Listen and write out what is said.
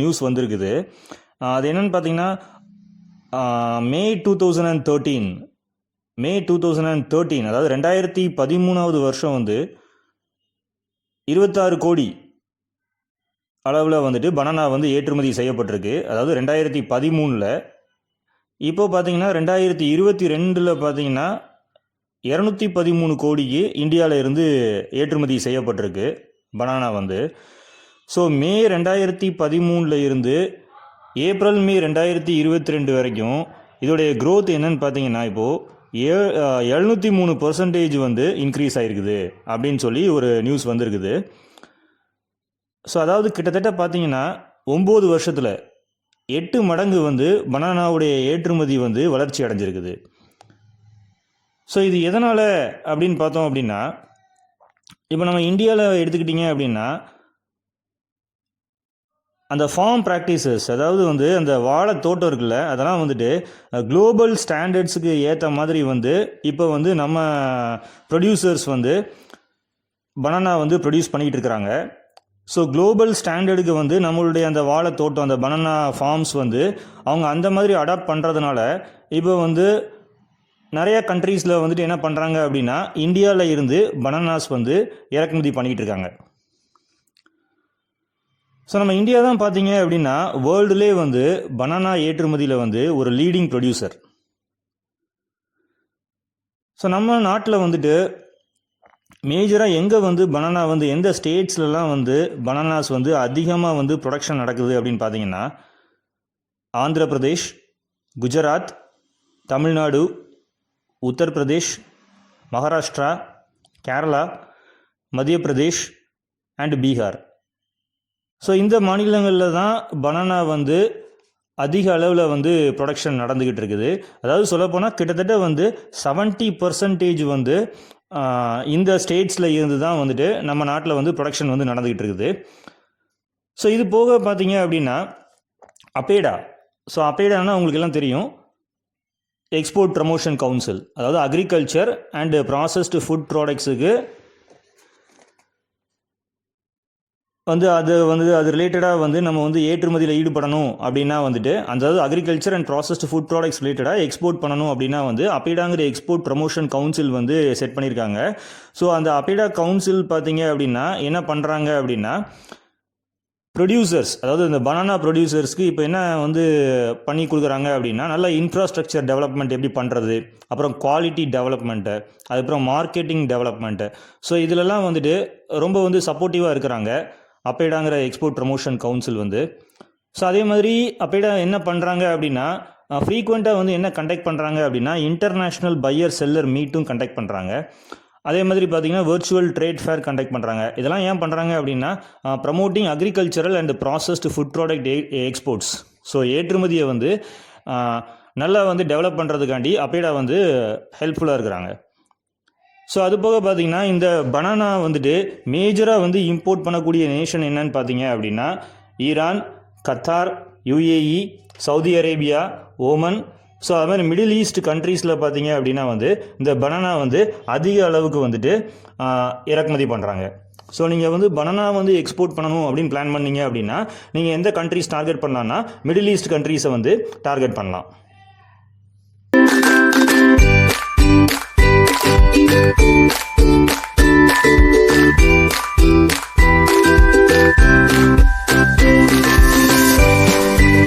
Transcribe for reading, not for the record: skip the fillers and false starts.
News வந்திருக்குது. அது என்னென்னு பார்த்தீங்கன்னா, மே 2013 அதாவது 2013வது வருஷம் வந்து 26 கோடி அளவில் வந்துட்டு பனானா வந்து ஏற்றுமதி செய்யப்பட்டிருக்கு. அதாவது 2013. இப்போ பார்த்தீங்கன்னா 2022 பார்த்தீங்கன்னா 213 கோடிக்கு இந்தியாவில் இருந்து ஏற்றுமதி செய்யப்பட்டிருக்கு பனானா வந்து. ஸோ மே 2013 இருந்து ஏப்ரல் மே 2022 வரைக்கும் இதோடைய க்ரோத் என்னன்னு பார்த்தீங்கன்னா இப்போது 703% வந்து இன்க்ரீஸ் ஆகிருக்குது அப்படின்னு சொல்லி ஒரு நியூஸ் வந்திருக்குது. ஸோ அதாவது கிட்டத்தட்ட பார்த்தீங்கன்னா 9 வருஷத்தில் 8 மடங்கு வந்து பனானாவுடைய ஏற்றுமதி வந்து வளர்ச்சி அடைஞ்சிருக்குது. ஸோ இது எதனால் அப்படின்னு பார்த்தோம் அப்படின்னா, இப்போ நம்ம இந்தியாவில் எடுத்துக்கிட்டிங்க அப்படின்னா அந்த ஃபார்ம் ப்ராக்டிசஸ், அதாவது வந்து அந்த வாழை தோட்டம் இருக்குல்ல, அதெல்லாம் வந்துட்டு குளோபல் ஸ்டாண்டர்ட்ஸுக்கு ஏற்ற மாதிரி வந்து இப்போ வந்து நம்ம ப்ரொடியூசர்ஸ் வந்து பனானா வந்து ப்ரொடியூஸ் பண்ணிக்கிட்டு இருக்கிறாங்க. ஸோ குளோபல் ஸ்டாண்டர்டுக்கு வந்து நம்மளுடைய அந்த வாழை தோட்டம், அந்த பனானா ஃபார்ம்ஸ் வந்து அவங்க அந்த மாதிரி அடாப்ட் பண்ணுறதுனால இப்போ வந்து நிறையா கண்ட்ரீஸில் வந்துட்டு என்ன பண்ணுறாங்க அப்படின்னா, இந்தியாவில் இருந்து பனானாஸ் வந்து இறக்குமதி பண்ணிக்கிட்டு இருக்காங்க. ஸோ நம்ம இந்தியா தான் பார்த்தீங்க அப்படின்னா வேர்ல்டுலே வந்து பனானா ஏற்றுமதியில் வந்து ஒரு லீடிங் ப்ரொடியூசர். ஸோ நம்ம நாட்டில் வந்துட்டு மேஜராக எங்கே வந்து பனானா வந்து எந்த ஸ்டேட்ஸ்லலாம் வந்து பனானாஸ் வந்து அதிகமாக வந்து ப்ரொடக்ஷன் நடக்குது அப்படின்னு பார்த்தீங்கன்னா, ஆந்திர பிரதேஷ், குஜராத், தமிழ்நாடு, உத்தரப்பிரதேஷ், மகாராஷ்டிரா, கேரளா, மத்திய பிரதேஷ் அண்ட் பீகார். ஸோ இந்த மாநிலங்களில் தான் பனானா வந்து அதிக அளவில் வந்து ப்ரொடக்ஷன் நடந்துக்கிட்டு இருக்குது. அதாவது சொல்லப்போனால் கிட்டத்தட்ட வந்து 70% வந்து இந்த ஸ்டேட்ஸில் இருந்து தான் வந்துட்டு நம்ம நாட்டில் வந்து ப்ரொடக்ஷன் வந்து நடந்துக்கிட்டு இருக்குது. ஸோ இது போக பார்த்தீங்க அப்படின்னா அப்பேடா. ஸோ அப்பேடானா உங்களுக்கு எல்லாம் தெரியும், எக்ஸ்போர்ட் ப்ரமோஷன் கவுன்சில், அதாவது அக்ரிகல்ச்சர் அண்ட் ப்ராசஸ்டு ஃபுட் ப்ராடக்ட்ஸுக்கு வந்து அது ரிலேட்டடாக வந்து நம்ம வந்து ஏற்றுமதியில் ஈடுபடணும் அப்படின்னா வந்துட்டு, அதாவது agriculture and processed food products ரிலேட்டடாக எக்ஸ்போர்ட் பண்ணணும் அப்படின்னா வந்து அப்பேடாங்கிற எக்ஸ்போர்ட் ப்ரமோஷன் கவுன்சில் வந்து செட் பண்ணியிருக்காங்க. ஸோ அந்த அப்பேடா கவுன்சில் பார்த்தீங்க அப்படின்னா என்ன பண்ணுறாங்க அப்படின்னா, ப்ரொடியூசர்ஸ், அதாவது இந்த பனானா ப்ரொடியூசர்ஸ்க்கு இப்போ என்ன வந்து பண்ணி கொடுக்குறாங்க அப்படின்னா, நல்ல இன்ஃப்ராஸ்ட்ரக்சர் டெவலப்மெண்ட் எப்படி பண்ணுறது, அப்புறம் குவாலிட்டி டெவலப்மெண்ட்டு, அதுக்கப்புறம் மார்க்கெட்டிங் டெவலப்மெண்ட்டு. ஸோ இதிலெல்லாம் வந்துட்டு ரொம்ப வந்து சப்போர்ட்டிவாக இருக்கிறாங்க அப்பேடாங்கிற எக்ஸ்போர்ட் ப்ரமோஷன் கவுன்சில் வந்து. ஸோ அதே மாதிரி அப்பேடா என்ன பண்ணுறாங்க அப்படின்னா, ஃப்ரீக்வெண்ட்டாக வந்து என்ன கண்டக்ட் பண்ணுறாங்க அப்படின்னா, இன்டர்நேஷ்னல் பையர் செல்லர் மீட்டும் கண்டக்ட் பண்ணுறாங்க. அதே மாதிரி பார்த்திங்கன்னா வர்ச்சுவல் ட்ரேட் ஃபேர் கண்டக்ட் பண்ணுறாங்க. இதெல்லாம் ஏன் பண்ணுறாங்க அப்படின்னா, promoting agricultural and processed food product exports. So ஏற்றுமதியை வந்து நல்லா வந்து டெவலப் பண்ணுறதுக்காண்டி அப்பேடா வந்து ஹெல்ப்ஃபுல்லாக இருக்கிறாங்க. ஸோ அது போக பார்த்திங்கன்னா இந்த பனானா வந்துட்டு மேஜராக வந்து இம்போர்ட் பண்ணக்கூடிய நேஷன் என்னன்னு பார்த்தீங்க அப்படின்னா, Iran, Qatar, UAE, Saudi Arabia, Oman. So அது மாதிரி மிடில் ஈஸ்ட் கண்ட்ரீஸில் பார்த்தீங்க அப்படின்னா வந்து இந்த பனானா வந்து அதிக அளவுக்கு வந்துட்டு இறக்குமதி பண்ணுறாங்க. ஸோ நீங்கள் வந்து பனானா வந்து எக்ஸ்போர்ட் பண்ணணும் அப்படின்னு பிளான் பண்ணீங்க அப்படின்னா நீங்கள் எந்த கண்ட்ரீஸ் டார்கெட் பண்ணலான்னா மிடில் ஈஸ்ட் கண்ட்ரீஸை வந்து டார்கெட் பண்ணலாம்.